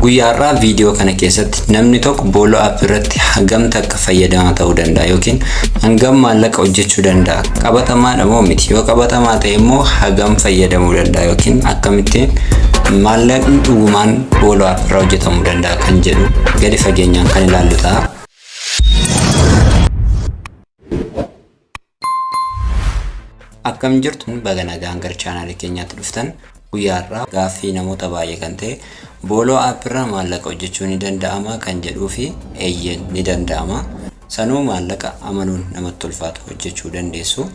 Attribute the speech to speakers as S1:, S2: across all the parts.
S1: Guyyaarraa viidiyoo kana keessatti namni tokko booloo app irratti hagam takka fayyadamaa ta'uu danda'a yookiin hangam maallaqa hojjechuu danda'a. Qabatamaadha moo miti? Yoo qabatamaa ta'e immoo hagam fayyadamuu danda'a yookiin akkamittiin maallaqni dhugumaan booloo app irraa hojjetamuu danda'a kan jedhu gadi fageenyaan kan ilaallu ta'a. Akkam jirtu baga nagaan gara chaanaalii keenyaatti dhuftan. Guyyaarraa gaaffii namoota baay'ee kan ta'e booloo app irraa maallaqa hojjechuu ni danda'ama kan jedhuu fi eeyyeen ni danda'ama. Sanuu maallaqa amanuun namatti ulfaatu hojjechuu dandeessu.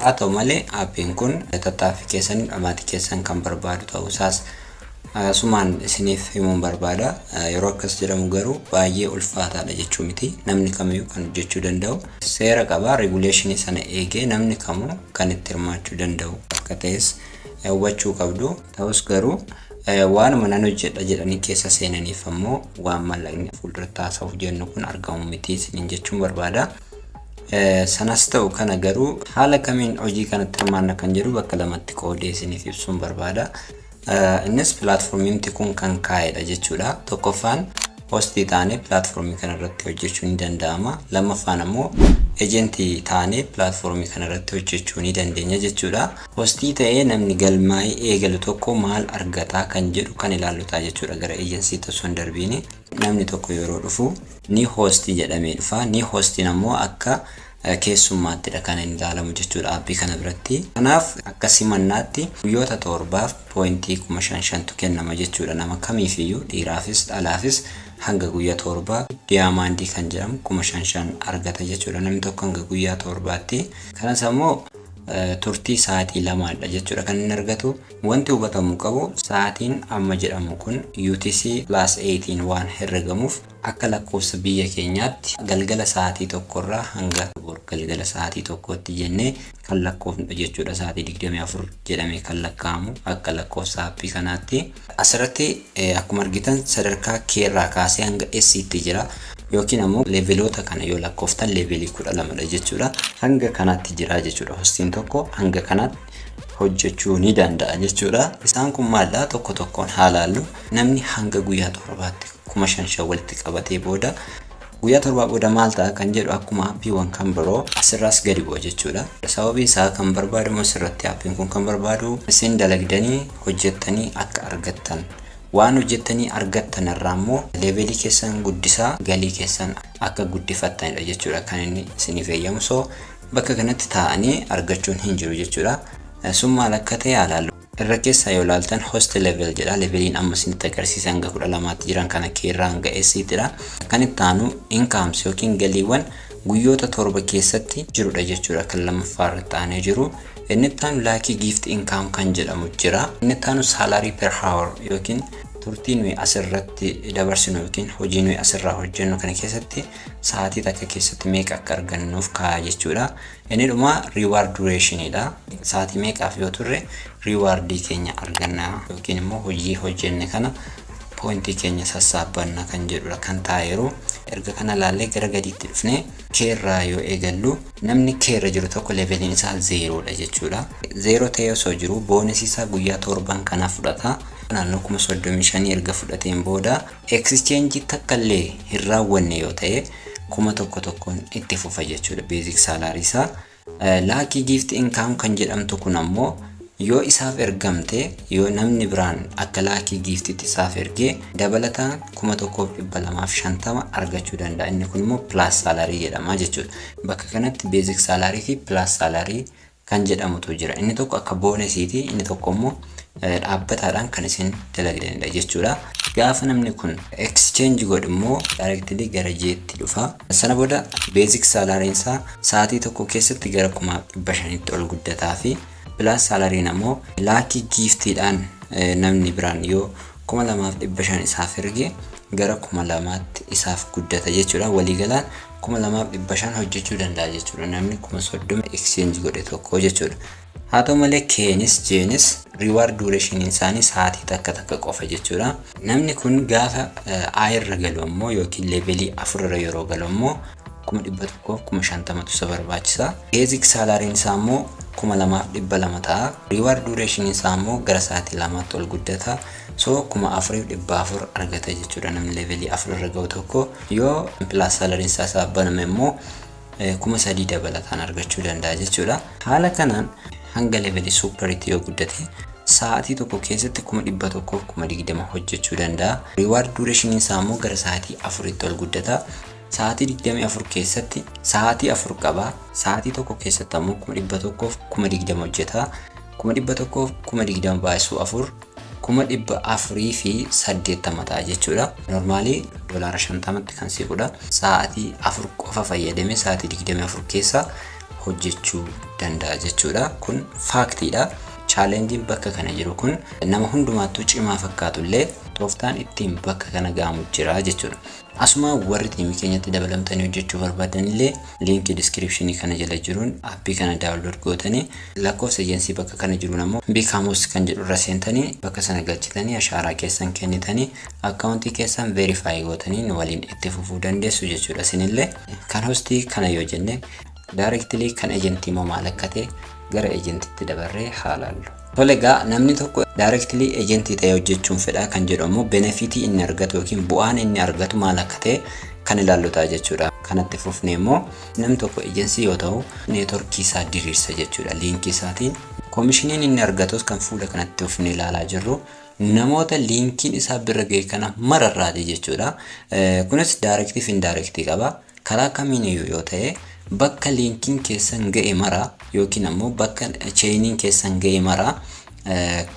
S1: Haa ta'u malee appiin kun tattaaffii keessan dhamaatii keessan kan barbaadu ta'uu isaas sumaan isiniif himuun barbaada. Yeroo akkas jedhamu garuu baay'ee ulfaataadha jechuu miti. Namni kamiyyuu kan hojjechuu danda'u seera qaba. Reguleeshinii sana eegee namni kamuu kan itti hirmaachuu danda'u akka ta'es hubachuu qabdu. Ta'us garuu waanuma nan hojjedha jedhanii keessa seenaniif ammoo waan maallaqni fuulduratti haasa'uuf jennu kun argamu miti isiniin jechuun barbaada. Sanas ta'u kana garuu haala kamiin hojii kanatti hirmaanna kan jedhu bakka lamatti qoodee isiniif ibsuun barbaada. Innis pilaatfoormiin kun kan kaa'edha jechuudha. Tokkoffaan hostii taanee pilaatfoormii kanarratti hojjechuu ni danda'ama. Lammaffaan ammoo ejentii taanee pilaatfoormii kanarratti hojjechuu ni dandeenya jechuudha. Hostii ta'ee namni galmaa'ee eegalu tokko maal argataa kan jedhu kan ilaallutaa jechuudha. Gara ejensii osoo hin darbiin namni tokko yeroo dhufu ni hostii jedhamee dhufa. Ni hostiin ammoo akka keessummaattidha kan inni ilaalamu jechuudha appii kana biratti. Kanaaf akka simannaatti guyyoota torbaaf poointii 5,500tu kennama jechuudha. Nama kamiifiyyuu dhiiraafis dhalaafis hanga guyyaa torbaa diyaamaandii kan jedhamu 5,500 argata jechuudha. Namni tokko hanga guyyaa torbaatti. Kanas ammoo turtii sa'aatii 2dha jechuudha kan inni argatu. Wanti hubatamuu qabu sa'aatiin amma jedhamu kun UTC+18 waan herregamuuf akka lakkoofsa biyya keenyaatti galgala sa'aatii tokkorraa hanga galgala sa'aatii tokkotti jennee kan lakkoofnu jechuudha. Sa'aatii 24 jedhamee kan lakkaa'amu akka lakkoofsa appii kanaatti. Asirratti akkuma argitan sadarkaa K irraa kaasee hanga S'tti jira. Yookiin ammoo leeveloota kana yoo lakkooftan leevelii 12dha jechuudha. Hanga kanaatti jira jechuudha. Hostiin tokko hanga kanaatti hojjechuu ni danda'a jechuudha. Isaan kun maalla tokko tokkoon haalaallu namni hanga guyyaa torbaatti 5,500 walitti qabatee booda guyyaa torbaa booda maal ta'a kan jedhu akkuma appiiwwan kan biroo asirraas gadi bu'a jechuudha. Sababii isaa kan barbaadamu asirratti appiin kun kan barbaadu isin dalagdanii hojjettanii akka argattan. Waan hojjettanii argattan irraa immoo leevelii keessan guddisaa galii keessan akka guddifattanidha jechuudha kan inni isiniif eeyyamu. So bakka kanatti taa'anii argachuun hin jiru jechuudha. Sun maal akka ta'e ilaallu. Irra keessaa yoo ilaaltan host level jedha. Leeveliin amma isinitti agarsiisa hanga 12tti jiran kana keerraa hanga S'ttidha. Kan itti aanu incomes yookiin galiiwwan guyyoota torba keessatti jirudha jechuudha kan lammaffaa irratti aanee jiru. Inni itti aanu laakii gift income kan jedhamu jira. Inni itti aanu salary per hour yookiin turtii nuyi asirratti dabarsinu yookiin hojii nuyi asirraa hojjennu kana keessatti sa'aatii takka keessatti meeqa akka argannuuf kaa'a jechuudha. Inni dhuma reward durationidha. Sa'aatii meeqaaf yoo turre rewardii keenya arganna yookiin immoo hojii hojjenne kana poointii keenya sassaabanna kan jedhudha kan taa'eeru. Erga kana laallee gara gadiitti dhufnee keerraa yoo eegallu namni keerra jiru tokko leeveliin isaa 0dha jechuudha. 0 ta'ee osoo jiru boonasii isaa guyyaa torban kana fudhata. Naannoo 35,000 erga fudhateen booda exchange takkallee hin raawwanne yoo ta'e 1,000 itti fufa jechuudha basic salary isaa. Laakii gift income kan jedhamtu kun ammoo yoo isaaf ergamte yoo namni biraan akka laakii giftitti isaaf ergee dabalataan 1,250 argachuu danda'a. Inni kun immoo plus salary jedhama jechuudha. Bakka kanatti basic salary fi plus salary kan jedhamutu jira. Inni tokko akka boonasiiti, inni tokko immoo dhaabbataadhaan kan isin dalagdanidha jechuudha. Gaafa namni kun exchange godhu immoo directly gara jeetti dhufa. Sana booda basic salary isaa sa'aatii tokko keessatti gara 500tti ol guddataa fi plus salary ammoo laakii giftiidhaan namni biraan yoo 2,500 isaaf erge gara 2,000tti isaaf guddata jechuudha. Waliigalaan 2,500 hojjechuu danda'a jechuudha namni 30,000 exchange godhe tokko jechuudha. Haa ta'u malee keenis jeenis reward duration isaanii sa'aatii takka qofa jechuudha. Namni kun gaafa irra galu ammoo yookiin levelii 4 irra yeroo galu ammoo 1,150 isa barbaachisa. Basic salary isaa ammoo 2,200 ta'a. Reward duration isaa immoo gara sa'aatii 2 ol guddata. So 4,400 argata jechuudha namni levelii 4 irra ga'u tokko. Yoo plus salariin isaa baname immoo 3,000 dabalataan argachuu danda'a jechuudha. Haala kanaan hanga levelii superitti yoo guddate sa'aatii tokko keessatti 120 hojjechuu danda'a. Reward duration isaa immoo gara sa'aatii 4 ol guddata. Sa'aatii 24 keessatti sa'aatii 4 qaba. Sa'aatii tokko keessatti ammoo 120 hojjeta. 120 baay'isuu 4 480 ta'a jechuudha. Normaalii $50tti kan siqudha. Sa'aatii 4 qofa fayyadame sa'aatii 24 keessa hojjechuu danda'a jechuudha. Kun faaktiidha. Challenge bakka kana jiru kun nama hundumaattuu cimaa fakkaatu illee tooftaan ittiin bakka kana ga'amu jira jechuudha. Asuma warri tiimii keenyatti dabalamtanii hojjechuu barbaadan illee linkii description kana jala jiruun appii kana download gootanii lakkoofsa ejensii bakka kana jiruun ammoo Becamos kan jedhu irra seentanii bakka sana galchitanii ashaaraa keessan kennitanii akkaawuntii keessan verify gootanii nu waliin itti fufuu dandeessu jechuudha. Isinillee kan hostii kana yoo jenne directly kan ejentii moo maal akka ta'e gara ejentiitti dabarree haalaallu. Tolega namni tokko directly ejentii ta'ee hojjechuun fedha kan jedhamu benefitii inni argatu yookiin bu'aan inni argatu maal akka ta'e kan ilaallutaa jechuudha. Kanatti fufnee immoo namni tokko ejensii yoo ta'u neetworkii isaa diriirsa jechuudha. Liinkii isaatiin koomishiniin inni argatus kan fuula kanatti fufnee ilaalaa jirru namoota liinkiin isaa bira ga'e kana mararraati jechuudha. Kunis directive fi indirective qaba. Karaa kamiin yoo ta'e bakka linkiin keessan ga'e mara yookiin ammoo bakka chainiin keessan ga'e mara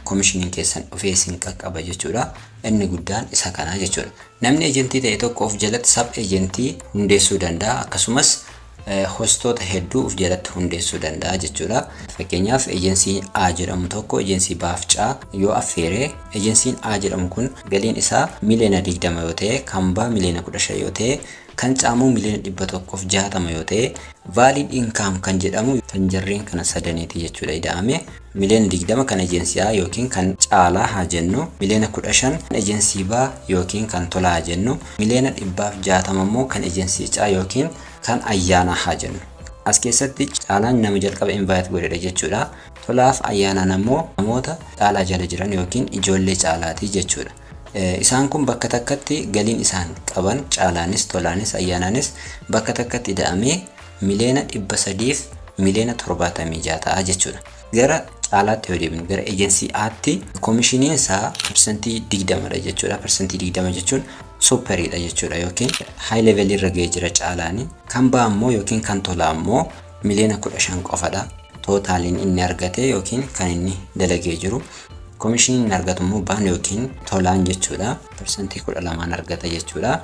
S1: koomishiniin keessan dhufee isin qaqqaba jechuudha. Inni guddaan isa kana jechuudha. Namni ejentii ta'e tokko of jalatti sab ejentii hundeessuu danda'a. Akkasumas hostoota hedduu of jalatti hundeessuu danda'a jechuudha. Fakkeenyaaf ejensiin A jedhamu tokko ejensii baafcaa yoo affeere ejensiin A jedhamu kun galiin isaa miliyoona 20 yoo ta'e kan baa miliyoona 15 yoo ta'e kan caamuu miliyoona 160 yoo ta'e valid income kan jedhamu kan jarreen kana sadaniiti jechuudha. Ida'ame miliyoona 20 kan ejensii A yookiin kan caalaa haa jennu, miliyoona 15 ejensii baa yookiin kan tolaa haa jennu, miliyoona 160 immoo kan ejensii caa yookiin kan ayyaana haa jennu. As keessatti caalaan nama jalqaba invite godhedha jechuudha. Tolaaf ayyaanaan ammoo namoota caalaa jala jiran yookiin ijoollee caalaati jechuudha. Isaan kun bakka takkatti galiin isaan qaban caalaanis tolaanis ayyaanaanis bakka takkatti ida'amee miliyoona 300 fi miliyoona 76 ta'a jechuudha. Gara caalaatti yoo deemnu gara ejensii Aatti koomishiniin isaa persentii 20dha jechuudha. Persentii 20 jechuun superiidha jechuudha yookiin high level irra ga'ee jira caalaani. Kan baa ammoo yookiin kan tolaa ammoo miliyoona 15 qofadha. Tootaaliin inni argate yookiin kan inni dalagee jiru. Koomishiniin argatu immoo baan yookiin tolaan jechuudha. Persentii 12 argata jechuudha.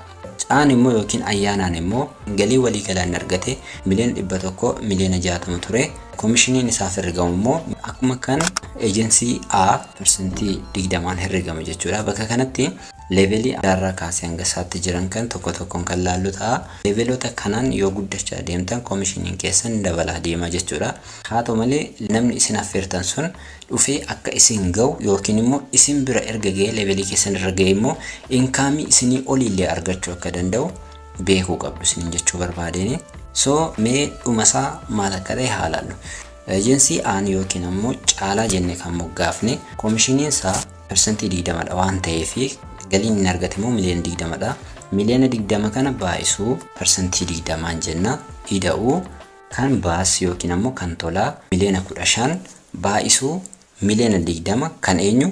S1: Caan immoo yookiin ayyaanaan immoo galii walii galaan argate miliyoona 100 miliyoona 60 ture. Koomishiniin isaaf herregamu immoo akkuma kan ejensii A persentii 20 herregama jechuudha. Bakka kanatti levelii darraa kaasee hanga isaatti jiran kan tokko tokkoon kan laallu ta'a. Leveloota kanaan yoo guddachaa deemtan koomishiniin keessan dabalaa deema jechuudha. Haa ta'u malee namni isin affeertan sun dhufee akka isin ga'u yookiin immoo isin bira erga ga'ee levelii keessan irra ga'e immoo inkaamii isinii olillee argachuu akka danda'u beekuu qabdu isin jechuu barbaadeni. So mee dhumasaa maal akka ta'e haa laallu. Ejensii aan yookiin ammoo caalaa jenne kan moggaafne koomishiniin isaa persentii 20dha waan ta'eef galiin inni argate immoo miliyoona 20dha. Miliyoona 20 kana baay'isuu persentii 20 jenna. Ida'uu kan baas yookiin ammoo kan tolaa miliyoona 15 baay'isuu miliyoona 20 kan eenyu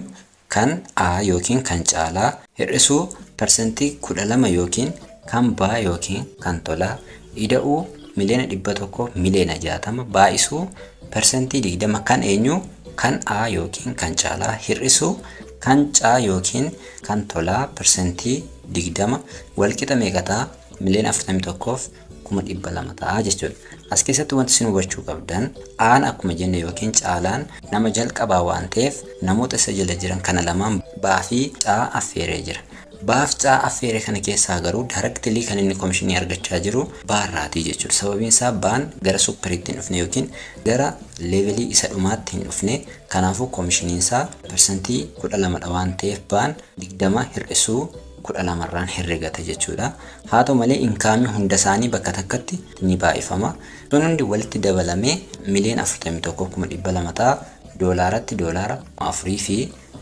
S1: kan A yookiin kan caalaa hir'isuu persentii 12 yookiin kan baa yookiin kan tolaa ida'uu miliyoona 100 miliyoona 60 baay'isuu persentii 20 kan eenyu kan A yookiin kan caalaa hir'isuu kan caa yookiin kan tolaa persentii 20 walqixa meeqataa miliyoona 41 fi 200 ta'a jechuudha. As keessatti wanti isin hubachuu qabdan aan akkuma jenne yookiin caalaan nama jalqabaa waan ta'eef namoota isa jala jiran kana lamaan baa fi caa affeeree jira. Baaf caa affeeree kana keessaa garuu directly kan inni koomishinii argachaa jiru baarraati jechuudha. Sababiin isaa baan gara superiitti hin dhufne yookiin gara levelii isa dhumaatti hin dhufne. Kanaafuu koomishiniin isaa persentii 12dha waan ta'eef baan 20 hir'isuu 12 herregata jechuudha. Haa ta'u malee inkaamii hunda isaanii bakka takkatti ni baay'ifama. Sun hundi walitti dabalamee miliyoona 41,200 ta'a. Doolaaratti doolaara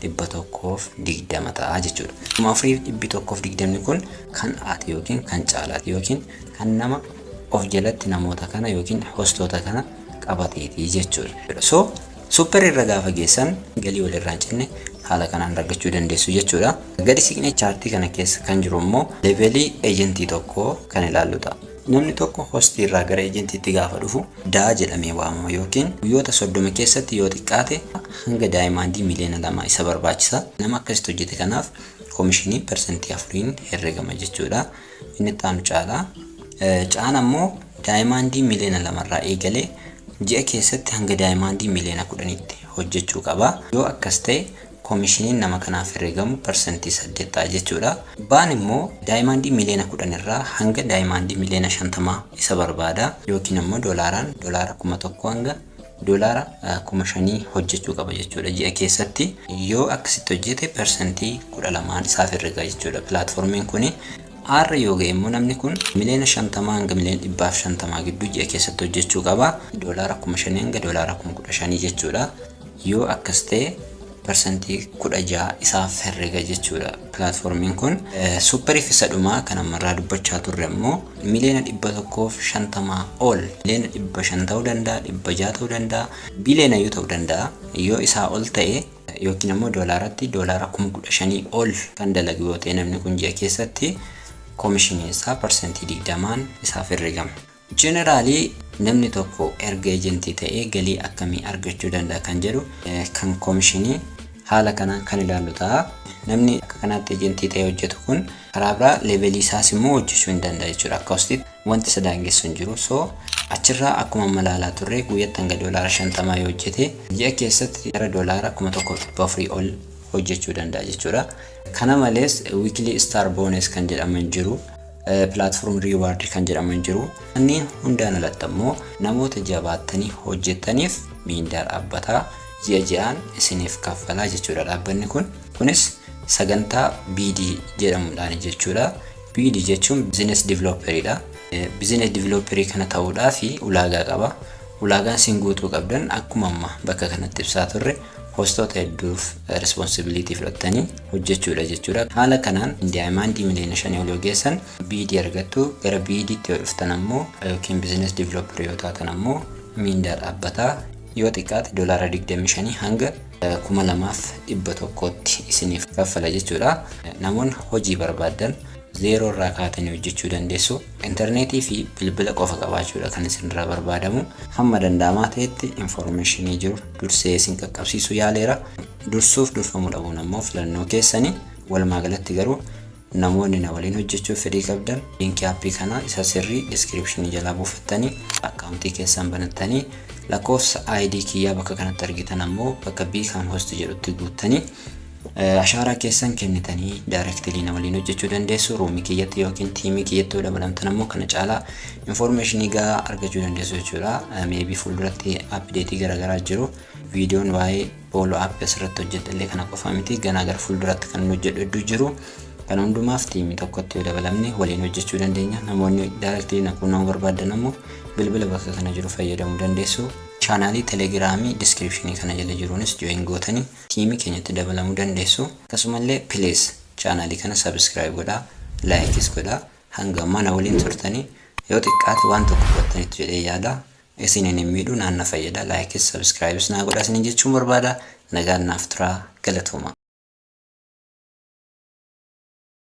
S1: 4,120 ta'a jechuudha. 4,120 kun kan ati yookiin kan caalaati yookiin kan nama of jalatti namoota kana yookiin hostoota kana qabateeti jechuudha. So super irra gaafa geessan galii walirraa hin cinne haala kanaan argachuu dandeessu jechuudha. Gadi siqnee chaartii kana keessa kan jiru immoo levelii ejentii tokko kan ilaallu ta'a. Namni tokko hostii irraa gara ejentiitti gaafa dhufu daa jedhamee waamama yookiin guyyoota 30 keessatti yoo xiqqaate hanga daayimandii miliyoona 2 isa barbaachisa. Nama akkasitti hojjete kanaaf koomishinii persentii 4 herregama jechuudha. Inni itti aanu caalaa. Caan ammoo daayimandii miliyoona 2 irraa eegalee ji'a keessatti hanga daayimandii miliyoona 10tti hojjechuu qaba. Yoo akkas ta'e koomishiniin nama kanaaf herregamu persentii 8 ta'a jechuudha. Baan immoo daayimandii miliyoona 10 irraa hanga daayimandii miliyoona 50 isa barbaada yookiin immoo doolaaraan doolaara 1,000 hanga doolaara 5,000 hojjechuu qaba jechuudha ji'a keessatti. Yoo akkasitti hojjete persentii 12 isaaf herrega jechuudha. Pilaatfoormiin kuni Arra yoo ga'e immoo namni kun miliyoona 50 hanga miliyoona 150 gidduu ji'a keessatti hojjechuu qaba. Doolaara 5,000 hanga doolaara 15,000 jechuudha. Yoo akkas ta'e persentii 16 isaaf herrega jechuudha. Pilaatfoormiin kun superiif isa dhumaa kan ammarraa dubbachaa turre immoo miliyoona 150 ol miliyoona 500 ta'uu danda'a, 600 ta'uu danda'a, biliyoona yoo ta'uu danda'a. Yoo isaa ol ta'e yookiin immoo doolaaratti doolaara 15,000 ol kan dalagu yoo ta'e namni kun ji'a keessatti koomishinii isaa persentii 20 isaaf herregama. Generaalii namni tokko erga ejentii ta'ee galii akkamii argachuu danda'a kan jedhu kan koomishinii haala kanaan kan ilaallu ta'a. Namni akka kanaatti ejentii ta'ee hojjetu kun karaa biraa levelii isaas immoo hojjechuu hin danda'a jechuudha. Akka hostiitti wanti isa daangessu hin jiru. So achirraa akkuma malaalaa turre guyyaatti hanga doolaara 50 yoo hojjete ji'a keessatti gara doolaara 1,400 ol hojjechuu danda'a jechuudha. Kana malees weekly star bonus kan jedhaman jiru. Platform reward kan jedhaman jiru. Kanneen hundaan alatti immoo namoota jabaattanii hojjetaniif miindaa dhaabbataa ji'a ji'aan isiniif kaffalaa jechuudha dhaabbanni kun. Kunis sagantaa BD jedhamuudhaan jechuudha. BD jechuun business developeridha. Business developerii kana ta'uudhaaf ulaagaa qaba. Ulaagaan isin guutuu qabdan akkuma amma bakka kanatti ibsaa turre hostoota hedduuf responsibility fudhatanii hojjechuudha jechuudha. Haala kanaan daayimandii miliyoona 5 ol yoo geessan BD argattu. Gara BDtti yoo dhuftan ammoo yookiin business developer yoo taatan ammoo miindaa dhaabbataa yoo xiqqaate doolaara 25 hanga 2,100tti isiniif kaffala jechuudha. Namoonni hojii barbaadan zeeroo irraa kaatanii hojjechuu dandeessu. Intarneetii fi bilbila qofa qabaachuudha kan isinirraa barbaadamu. Hamma danda'amaa ta'etti informationii jiru dursee isin qaqqabsiisuu yaaleera. Dursuuf durfamuu dhabuun ammoo filannoo keessanii. Walumaa galatti garuu namoonni na waliin hojjechuuf fedhii qabdan linkii aappii kana isa sirrii description jalaa buufattanii akkaawuntii keessan banattanii lakkoofsa ID kiyyaa bakka kanatti argitan ammoo bakka Become Host jedhutti guuttanii ashaaraa keessan kennitanii directly na waliin hojjechuu dandeessu. Ruumii kiyyatti yookiin tiimii kiyyatti yoo dabalamtan ammoo kana caalaa informationii gahaa argachuu dandeessu jechuudha. Maybe fuulduratti update garaagaraa jiru. Viidiyoon waa'ee Booloo app asirratti hojjedhallee kana qofa miti ganaa gara fuulduratti kan hojjedhu hedduu jiru. Kan hundumaaf tiimii tokkotti yoo dabalamne waliin hojjechuu dandeenya. Namoonni directly na quunnamuu barbaadan ammoo bilbila bakka kana jiru fayyadamuu dandeessu. Chaanaalii telegiraamii descriptionii kana jala jiruunis join gootanii tiimii keenyatti dabalamuu dandeessu. Akkasumallee please chaanaalii kana subscribe godhaa, like godhaa. Hanga ammaa na waliin turtanii yoo xiqqaate waan tokko gootanitti jedhee yaada. Isiniin hin miidhu naanna fayyada. Like subscribe naa godhaa isiniin jechuun barbaada. Nagaan naaf turaa galatooma.